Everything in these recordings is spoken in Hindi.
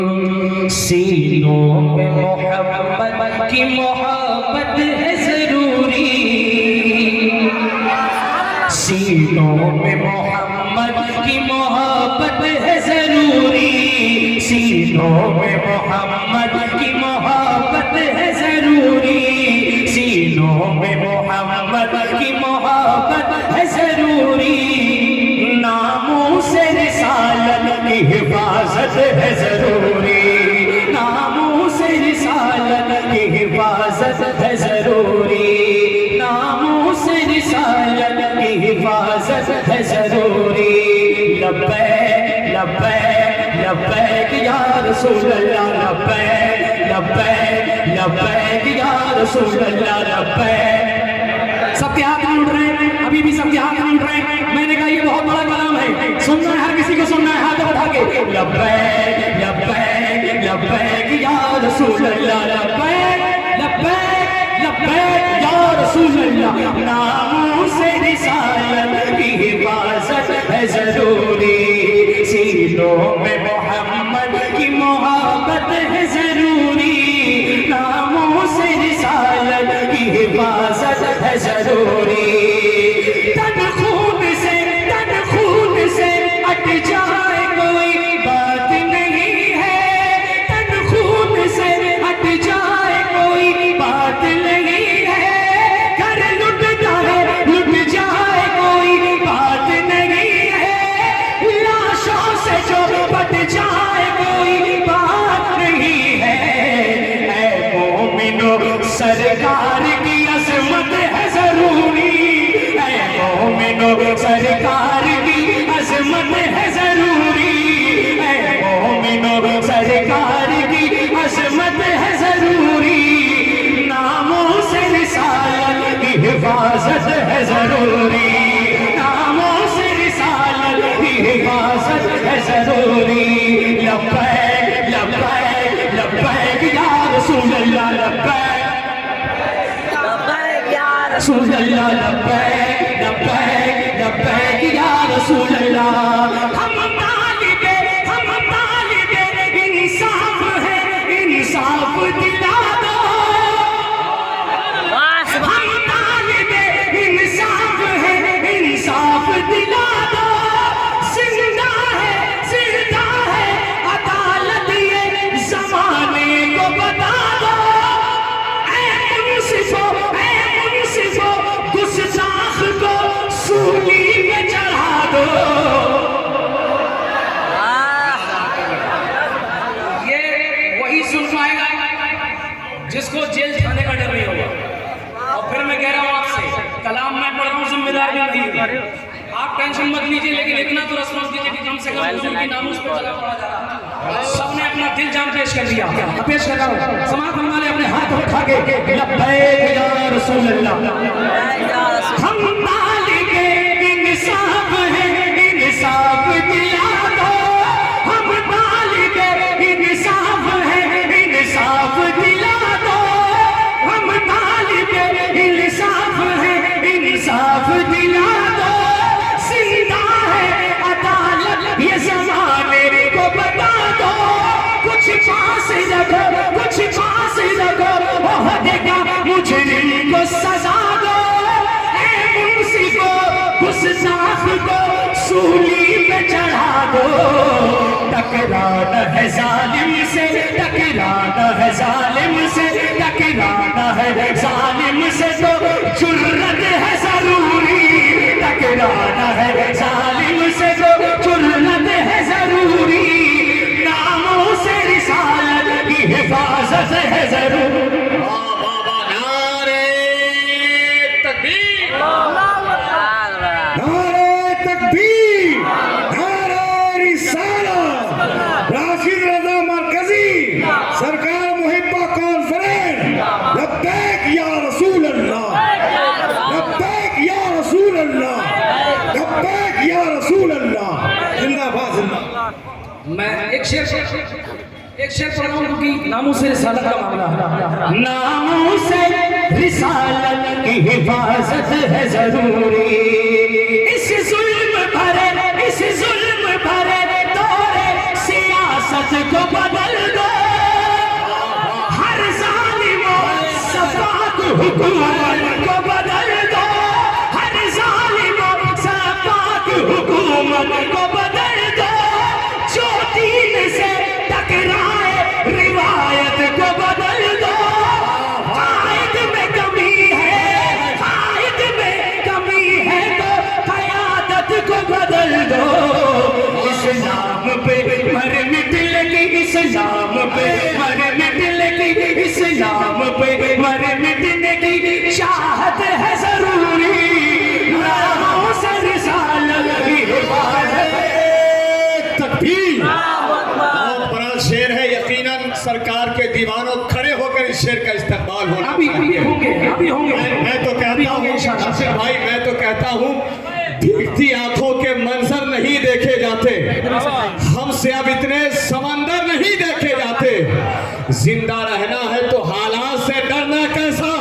सीनों में मोहब्बत की मोहब्बत है जरूरी, सीनों में मोहम्मद की मोहब्बत है जरूरी, सीनों में मोहम्मद की मोहब्बत है जरूरी, सीनों में मोहम्मद की मोहब्बत है जरूरी, नामों से रिसालत की हिफाजत है जरूरी, नामों से रिसालत की हिफाजत है जरूरी, नामों से रिसालत की हिफाजत है जरूरी। लब्बैक लब्बैक लब्बैक या रसूल अल्लाह, लब्बैक लब्बैक लब्बैक या रसूल अल्लाह, लब्बैक। सबके हाथ नहीं उठ रहे हैं, अभी भी सबके हाथ नहीं उठ रहे हैं। मैंने कहा ये बहुत बड़ा कलाम है, सुनना है, हर किसी को सुनना है, हाथ उठा के लब्बैक लब्बैक लब्बैक या रसूल अल्लाह, लब्बैक लब्बैक लब्बैक या रसूल अल्लाह। नामों से रिसालत की हिफाजत है जरूरी, सीनों में मोहम्मद की मोहब्बत है जरूरी, नामों से रिसालत की हिफाजत है जरूरी। तन खून से अट जाए कोई बात नहीं है, तन खून से अट जाए कोई बात नहीं है, घर लुट जाए कोई बात नहीं है, लाशों से जो बट जाए कोई बात नहीं है। ऐ मोमिनो सरकार की अज़मत है जरूरी, ऐ मोमिनो सरकार की अज़मत है जरूरी, ऐ मोमिनो सरकार की अज़मत है जरूरी, नामों से रिसालत की हिफाजत है जरूरी, नामों से रिसालत की हिफाजत है जरूरी। लब्बैक लब्बैक लब्बैक या रसूल अल्लाह, लब्बैक लब्बैक या रसूल अल्लाह, लब्बैक लब्बैक लब्बैक या रसूल अल्लाह। हम तालिबे इंसाफ है, इंसाफ दिला दो, हम तालिबे इंसाफ है, इंसाफ दिला दो, जिंदा है अदालत ये जमाने को बता दो, ऐ मुंसिफो गुस्ताख को सूली में चढ़ा दो। ये वही सुन पाएगा जिसको जेल जाने का डर नहीं होगा। और फिर मैं कह रहा हूँ आपसे, कलाम मैं पढ़ रहा हूँ, जिम्मेदार भी नहीं हूँ, आप टेंशन मत लीजिए, लेकिन इतना तो रेस्पॉन्स दीजिए कि कम से कम हुजूर की नामूस पे कलाम पढ़ा जा रहा है। सबने अपना दिल जान पेश कर दिया, अब पेश कर रहा हूँ, समाअत फरमा ले अपने हाथ उठा के लब्बैक या रसूल अल्लाह। हम तालिबे इंसाफ है, इंसाफ दिला दो, हम तालिबे इंसाफ है, इंसाफ दिला दो, हम तालिबे इंसाफ है, इंसाफ दिला दो, जिंदा है अदालत ये जमाने को बता दो, कुछ पास रखो, कुछ पास रखो, ओहदेगा मुजरिम को सजा दो, ऐ मुंसिफो गुस्ताख को सूली पे चढ़ा दो। टकराना है जालिम से, टकराना है जालिम से, टकराना है जालिम से तो जुर्रत है जरूरी, टकराना है जालिम से तो जुर्रत है जरूरी, नामों से रिसालत की हिफाजत है जरूरी। नारे तकबीर, नारे तकबीर, नारे रिसालत। राशिद रज़ा मरकजी सरकार मुहिब्बा कॉन्फ्रेंस, लब्बैक या रसूल अल्लाह, लब्बैक या रसूल अल्लाह, लब्बैक या रसूल अल्लाह। जिंदाबाद जिंदाबाद। मैं एक शेर पढ़ रहा हूँ क्योंकि नामों से रिसालत का मामला है। नामों से रिसालत की हिफाजत है जरूरी, इस जुल्म भरे दौरे सियासत रियासत को बदल दो, हर जालिमों सफाक हुकूमत को बदल दो, हर जालिमों सफाक हुकूमत को बदल दो, जो दीन से टकराए रिवायत को बदल दो। कायद में कमी है, कायद में कमी है तो क़यादत को बदल दो। इस्लाम पे मर मिट लगी, इस्लाम पे मर मिट लगी, इस्लाम पे मर मिटने की चाहत है जरूरी, नामों से रिसालत की हिफाजत। तकबीर। बहुत बड़ा शेर है, यकीनन सरकार के दीवानों खड़े होकर इस शेर का इस्तेमाल होना। अभी होंगे मैं तो कहता हूँ शासिर भाई, मैं तो कहता हूँ भीगती आंखों के मंजर नहीं देखे जाते, हमसे अब इतने समंदर नहीं देखे जाते। जिंदा रहना है तो हालात से डरना कैसा,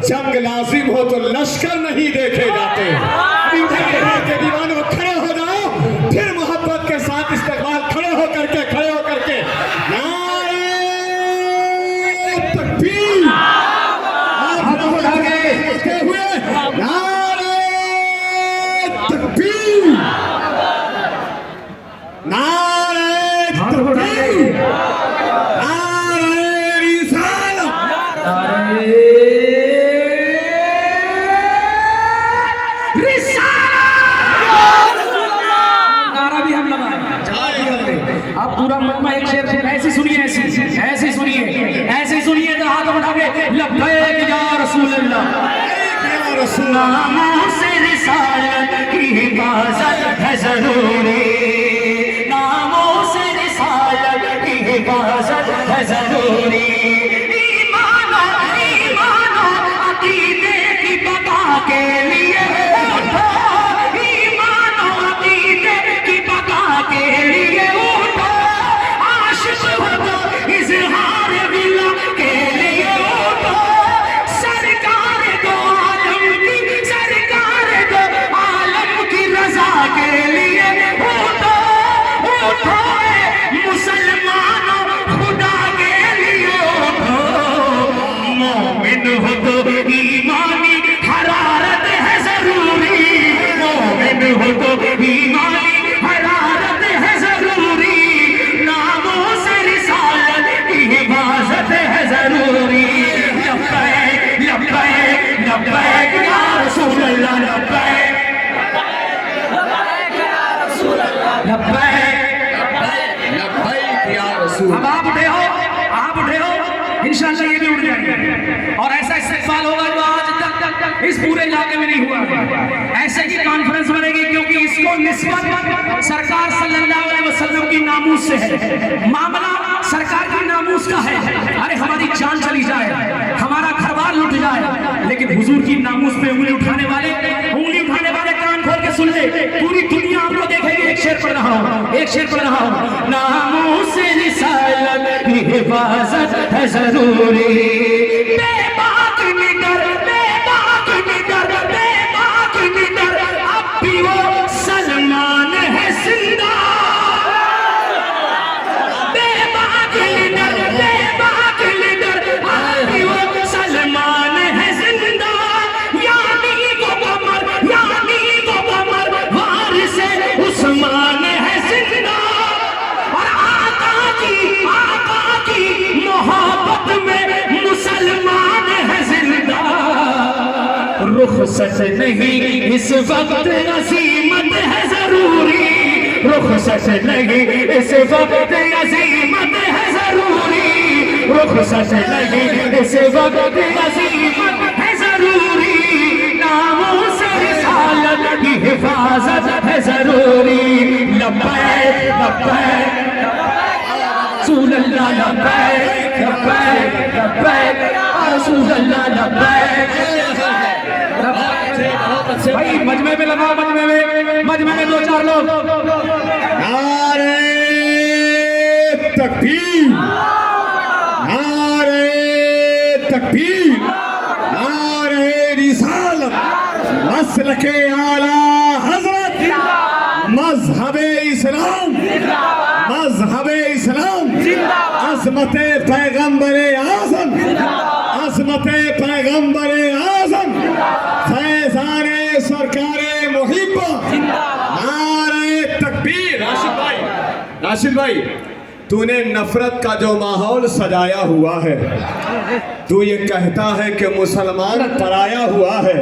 जंग लाजिम हो तो लश्कर नहीं देखे जाते। के दीवानों खड़े हो जाओ, फिर मोहब्बत के साथ इस्तेमाल खड़े होकर के नारे तकबीर। हाथ उठा के हुए नारे तकबीर, नारे तकबीर, नारे रिसालत। नारा भी हम लगाए। आप पूरा मजमा एक शेर से ऐसे सुनिए, ऐसे सुनिए तो हाथ उठा के लब्बैक या रसूल अल्लाह। नामों से रिसालत की हिफाजत है जरूरी, नामों से रिसालत की हिफाजत है जरूरी। ईमानो अकीदे की बका के लिए उठो, ईमानो अकीदे की बका के लिए उठो, आशिक हो तो इज़हार विला के लिए उठो। सरकार दो आलम की रजा के लिए उठो, उठो मुसलमानों खुदा के लिए उठो। मोमिन हो तो ईमानी हरारत है जरूरी, मोमिन हो तो ईमानी हरारत है जरूरी, नामों से रिसालत की हिफाजत है जरूरी। लब्बैक लब्बैक लब्बैक या रसूल अल्लाह, लब्बैक अब आप उठे हो, इंशाल्लाह ये भी उठ जाएंगे और ऐसा इस्तेमाल होगा जो आज तक इस पूरे इलाके में नहीं हुआ है। ऐसे की कॉन्फ्रेंस बनेगी क्योंकि इसको निस्बत सरकार सल्लल्लाहु अलैहि वसल्लम की नामूस से है, मामला सरकार की नामूस का है। अरे हमारी जान चली जाए, हमारा घरबार लुट जाए, लेकिन हुजूर की नामूस पे उंगली उठाने वाले कान खोल के सुन ले, पूरी दुनिया आपको देखेगी। एक शेर पढ़ रहा हूँ, नामों से रिसालत की हिफाजत है जरूरी। बेबाक निडर, बेबाक निडर, बेबाक निडर, अब भी वो सलमान है जिंदा। बेबाक निडर, बेबाक निडर, अब भी वो सलमान है जिंदा। यानी वो कमर वारिस उस्मान है जिंदा। और आका की मोहब्बत में मुसलमान है जिंदा। रुखसत नहीं इस वक्त अज़ीमत है जरूरी, रुखसत नहीं इस वक्त अज़ीमत है जरूरी, रुखसत नहीं इस वक्त अज़ीमत है जरूरी। नामों से रिसालत की हिफाजत है जरूरी। लब्बैक लब्बैक रसूल अल्लाह, लब्बैक लब्बैक लब्बैक रसूल अल्लाह, लब्बैक। भाई मजमे में लगाओ, मजमे में दो चार लोग। नारे तकबीर, नारे तकबीर, नारे रिसालत, मसलके आला हजरत, मजहबे इस्लाम, मजहबे इस्लाम। अजमत पैगंबर आज़म, अजमत पैगंबर आज़म, फैज़ान सरकार मुहिब्बा, नारे तकबीर। राशिद भाई, तूने नफरत का जो माहौल सजाया हुआ है, तू ये कहता है कि मुसलमान पराया हुआ है।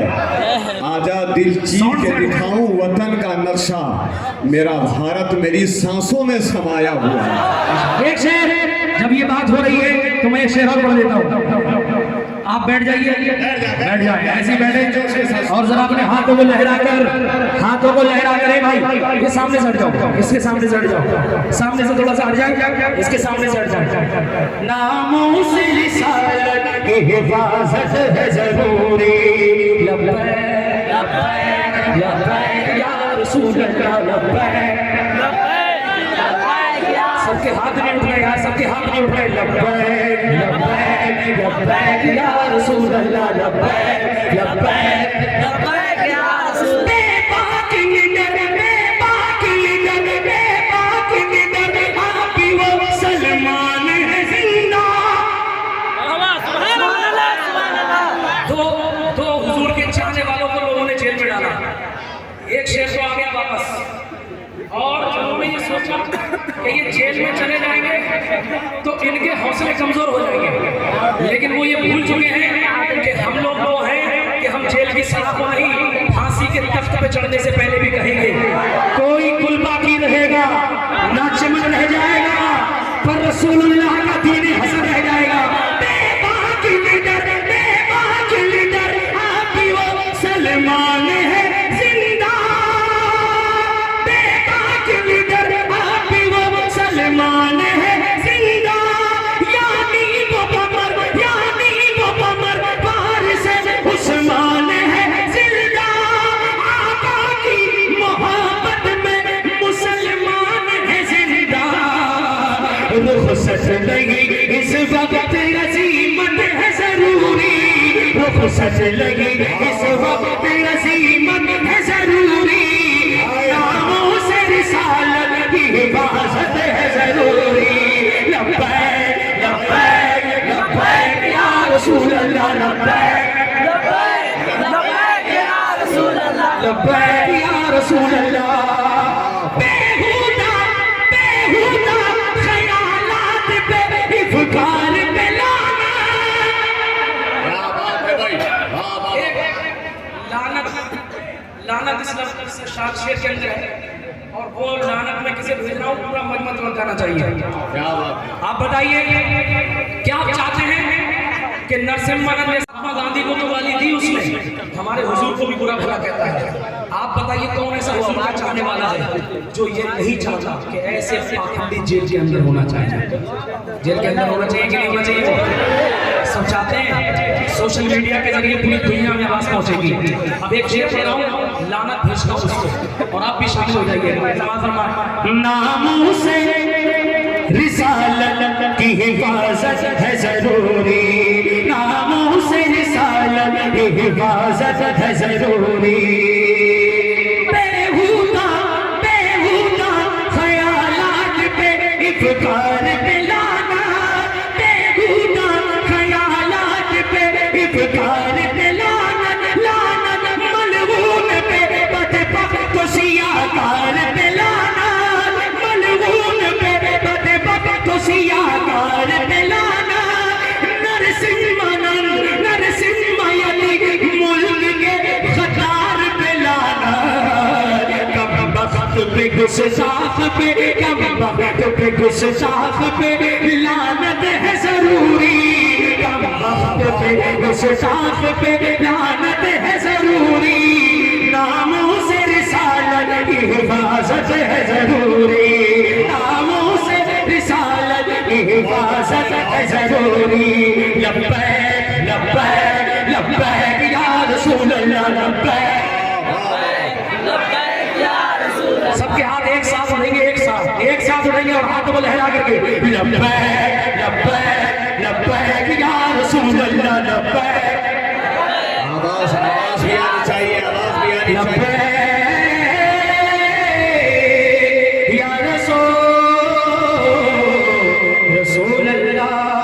आजा दिल चीर के दिखाऊं वतन का नक्शा, मेरा भारत मेरी सांसों में समाया हुआ है। एक शेर, जब ये बात हो रही है तो मैं एक शेर और पढ़ देता हूँ। आप बैठ जाइए, बैठ जाए, ऐसे ही बैठे और जरा अपने हाथों को लहरा कर भाई ये सामने से हट जाओ, इसके सामने से हट जाओ, सामने से थोड़ा सा हट जाए, इसके सामने से हट जाए। नामों से रिसालत की हिफाजत है जरूरी, लब्बैक लब्बैक लब्बैक या रसूल अल्लाह, लब्बैक सबके हाथ नहीं उठ रहे यार, सबके हाथ नहीं उठ रहे। लब्बैक लब्बैक लब्बैक या रसूल अल्लाह, लब्बैक लब्बैक लब्बैक या रसूल। बेबाक निडर, बेबाक निडर, बेबाक निडर, आप ही वो सलमान है जिंदा। तो हुजूर के चाहने वालों को लोगों ने जेल में डाला। एक शेर तो आ गया वापस, और उन्होंने ये सोचा कि ये जेल में चले जाएंगे तो इनके हौसले कमजोर हो जाएंगे, लेकिन वो ये भूल चुके हैं कि हम लोग वो हैं कि हम जेल की सजा को नहीं, फांसी के तख्त पे चढ़ने से पहले भी कहेंगे कोई कुल बाकी रहेगा ना, चमन रह जाएगा, पर रसूलुल्लाह का दीन हसन रह जाएगा। बेबाक लीडर, बेबाक लीडर, आप ही वो सलमान है जिंदा। बेबाक लीडर, आप ही वो सलमान है जिंदा। यानी वो कमर, यानी वो कमर, पार से उस्मान है जिंदा। आका की मोहब्बत में मुसलमान है जिंदा। रुखसत लगी इस वक्त अज़ीमत है जरूरी, रुखसत लगी इस वक्त अज़ीमत है जरूरी। नामों से रिसालत की हिफाजत है जरूरी। लब्बैक लब्बैक लब्बैक या रसूल अल्लाह, लब्बैक लब्बैक लब्बैक या रसूल अल्लाह, लब्बैक या रसूल अल्लाह। बेहुदा बेहुदा ख्यालात पे इफ़्कार पे लाना। क्या बात है भाई, वाह वाह। लानत, लानत इस लफ्ज़ से शेर के अंदर है, और वो लानत में किसे भेज रहा हूँ, पूरा मजमत जाना चाहिए। क्या बात है। आप बताइए क्या आप चाहते हैं कि नरसिम्हानंद ने महात्मा गांधी को तो गाली दी उसने, हमारे हुजूर को भी बुरा भला कहता है। आप बताइए कौन ऐसा हुजूर का चाहने वाला है जो ये नहीं चाहता कि ऐसे पाखंडी जेल के अंदर होना चाहिए? जेल के अंदर होना चाहिए कि नहीं होना चाहिए? सब चाहते हैं। सोशल मीडिया के जरिए पूरी दुनिया में आवाज पहुंचेगी। अब एक शेर कह रहा हूँ, लानत भेजता हूँ उसको, और आप भी शामिल हो जाइए। नामों से रिसालत की हिफाजत है जरूरी, नामों से रिसालत की हिफाजत है जरूरी। बेहुदा बेहुदा ख्यालात पे इफ़्कार पे लाना, बेहुदा ख्यालात पे इफ़्कार पे लाना, लानत मलऊन पे बदबख्त सियाकार पे लाना, मलऊन पे बदबख्त सियाकार पे लाना। नरसिम्हानंद नरसिम्हायती मुल्क के खतार पे लाना। कब वक्त पे गुस्ताख पे, कब वक्त पे गुस्ताख पे लानत है जरूरी, कब वक्त पे गुस्ताख पे लानत है जरूरी। नामों से रिसालत की हिफाजत है जरूरी, नामों से रिसालत की हिफाजत है जरूरी। लब्बैक लब्बैक लब्बैक या रसूल अल्लाह, लब्बैक लब्बैक या रसूल अल्लाह। सबके हाथ एक साथ उठेंगे, एक साथ उठेंगे और हाथों को लहरा करके लब्बैक लब्बैक लब्बैक या रसूल अल्लाह, लब्बैक। आवाज आवाज भी आनी चाहिए, आवाज भी आनी चाहिए। या रसूल रसूल अल्लाह। या